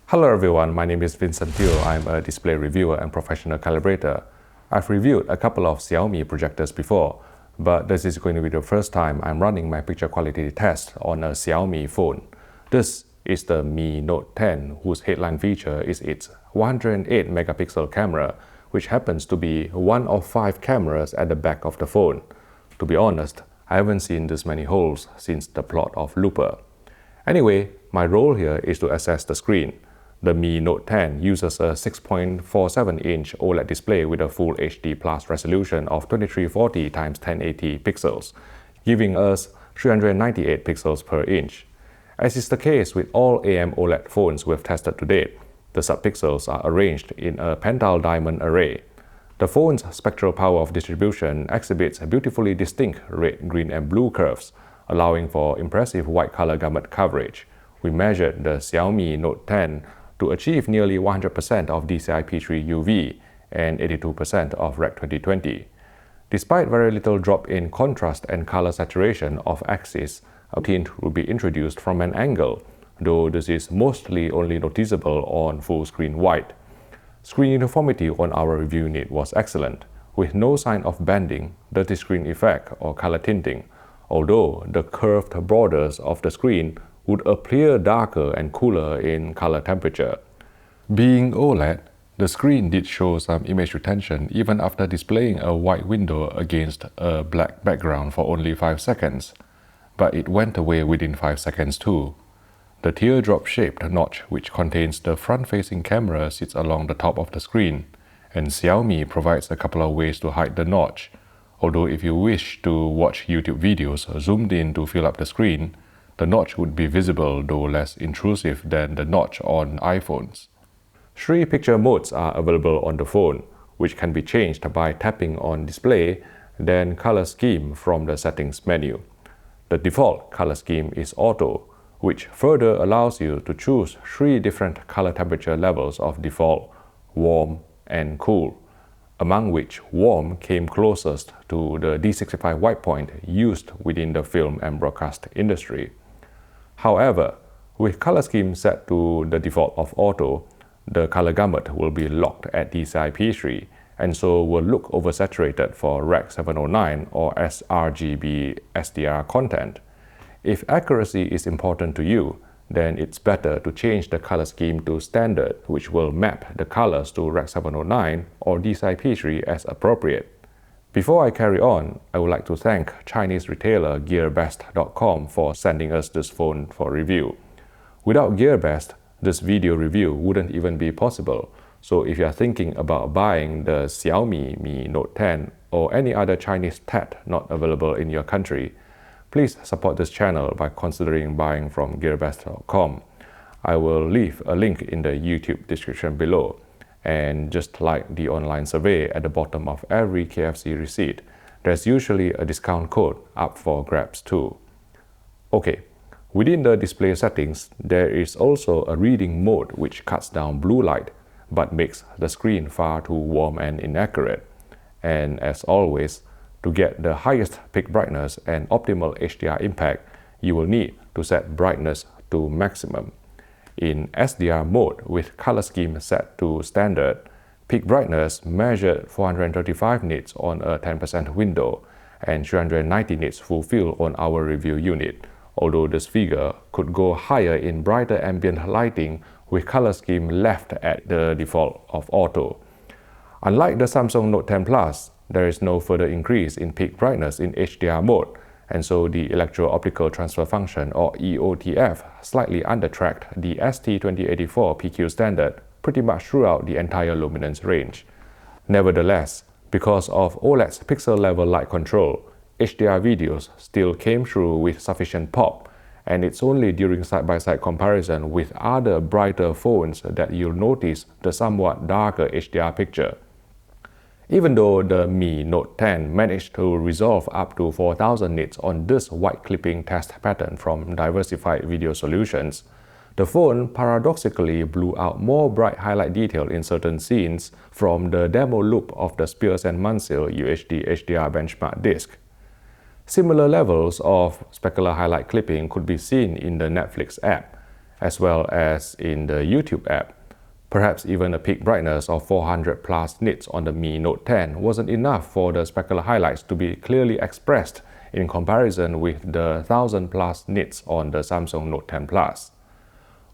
Hello everyone, my name is Vincent Teo. I'm a display reviewer and professional calibrator. I've reviewed a couple of Xiaomi projectors before, but this is going to be the first time I'm running my picture quality test on a Xiaomi phone. This is the Mi Note 10, whose headline feature is its 108 megapixel camera, which happens to be one of 5 cameras at the back of the phone. To be honest, I haven't seen this many holes since the plot of Looper. Anyway, my role here is to assess the screen. The Mi Note 10 uses a 6.47-inch OLED display with a full HD Plus resolution of 2340 x 1080 pixels, giving us 398 pixels per inch. As is the case with all AMOLED phones we've tested to date, the subpixels are arranged in a pentile diamond array. The phone's spectral power of distribution exhibits beautifully distinct red, green, and blue curves, allowing for impressive white color gamut coverage. We measured the Xiaomi Note 10 to achieve nearly 100% of DCI-P3 UV and 82% of Rec 2020. Despite very little drop in contrast and color saturation of axis, a tint will be introduced from an angle, though this is mostly only noticeable on full screen white. Screen uniformity on our review unit was excellent, with no sign of banding, dirty screen effect, or color tinting, although the curved borders of the screen would appear darker and cooler in color temperature. Being OLED, the screen did show some image retention even after displaying a white window against a black background for only 5 seconds, but it went away within 5 seconds too. The teardrop-shaped notch which contains the front-facing camera sits along the top of the screen, and Xiaomi provides a couple of ways to hide the notch, although if you wish to watch YouTube videos zoomed in to fill up the screen, the notch would be visible though less intrusive than the notch on iPhones. 3 picture modes are available on the phone, which can be changed by tapping on display, then color scheme from the settings menu. The default color scheme is auto, which further allows you to choose 3 different color temperature levels of default, warm, and cool, among which warm came closest to the D65 white point used within the film and broadcast industry. However, with color scheme set to the default of auto, the color gamut will be locked at DCI-P3 and so will look oversaturated for Rec 709 or sRGB SDR content. If accuracy is important to you, then it's better to change the color scheme to standard, which will map the colors to Rec 709 or DCI-P3 as appropriate. Before I carry on, I would like to thank Chinese retailer GearBest.com for sending us this phone for review. Without GearBest, this video review wouldn't even be possible, so if you are thinking about buying the Xiaomi Mi Note 10 or any other Chinese TED not available in your country, please support this channel by considering buying from GearBest.com. I will leave a link in the YouTube description below. And just like the online survey at the bottom of every KFC receipt, there's usually a discount code up for grabs too. Okay, within the display settings, there is also a reading mode which cuts down blue light, but makes the screen far too warm and inaccurate. And as always, to get the highest peak brightness and optimal HDR impact, you will need to set brightness to maximum. In SDR mode with color scheme set to standard, peak brightness measured 435 nits on a 10% window and 390 nits fulfilled on our review unit, although this figure could go higher in brighter ambient lighting with color scheme left at the default of auto. Unlike the Samsung Note 10 Plus, there is no further increase in peak brightness in HDR mode, and so the electro-optical transfer function or EOTF slightly undertracked the ST2084 PQ standard pretty much throughout the entire luminance range. Nevertheless, because of OLED's pixel-level light control, HDR videos still came through with sufficient pop, and it's only during side-by-side comparison with other brighter phones that you'll notice the somewhat darker HDR picture. Even though the Mi Note 10 managed to resolve up to 4000 nits on this white clipping test pattern from diversified video solutions, the phone paradoxically blew out more bright highlight detail in certain scenes from the demo loop of the Spears & Munsell UHD HDR benchmark disc. Similar levels of specular highlight clipping could be seen in the Netflix app, as well as in the YouTube app. Perhaps even a peak brightness of 400 plus nits on the Mi Note 10 wasn't enough for the specular highlights to be clearly expressed in comparison with the 1000 plus nits on the Samsung Note 10 Plus.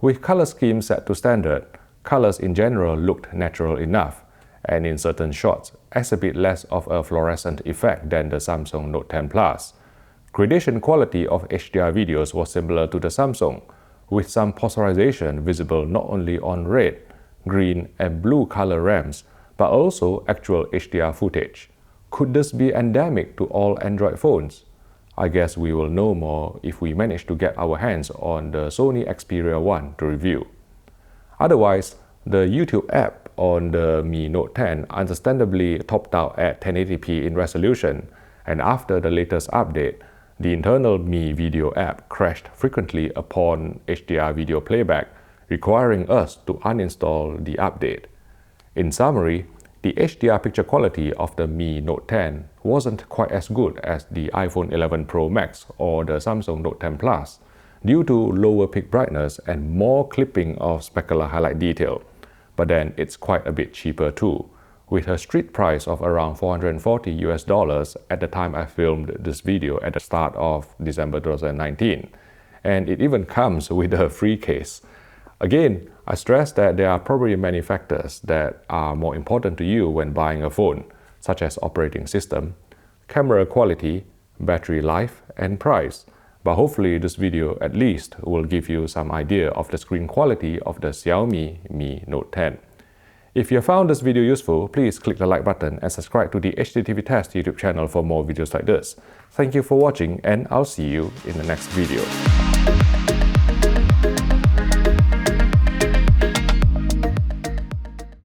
With color scheme set to standard, colors in general looked natural enough, and in certain shots exhibit less of a fluorescent effect than the Samsung Note 10 Plus. Gradation quality of HDR videos was similar to the Samsung, with some polarization visible not only on red, green, and blue color ramps, but also actual HDR footage. Could this be endemic to all Android phones? I guess we will know more if we manage to get our hands on the Sony Xperia 1 to review. Otherwise, the YouTube app on the Mi Note 10 understandably topped out at 1080p in resolution, and after the latest update, the internal Mi Video app crashed frequently upon HDR video playback, requiring us to uninstall the update. In summary, the HDR picture quality of the Mi Note 10 wasn't quite as good as the iPhone 11 Pro Max or the Samsung Note 10 Plus due to lower peak brightness and more clipping of specular highlight detail. But then it's quite a bit cheaper too, with a street price of around $440 at the time I filmed this video at the start of December 2019. And it even comes with a free case. Again, I stress that there are probably many factors that are more important to you when buying a phone, such as operating system, camera quality, battery life, and price. But hopefully this video at least will give you some idea of the screen quality of the Xiaomi Mi Note 10. If you found this video useful, please click the like button and subscribe to the HDTV Test YouTube channel for more videos like this. Thank you for watching, and I'll see you in the next video.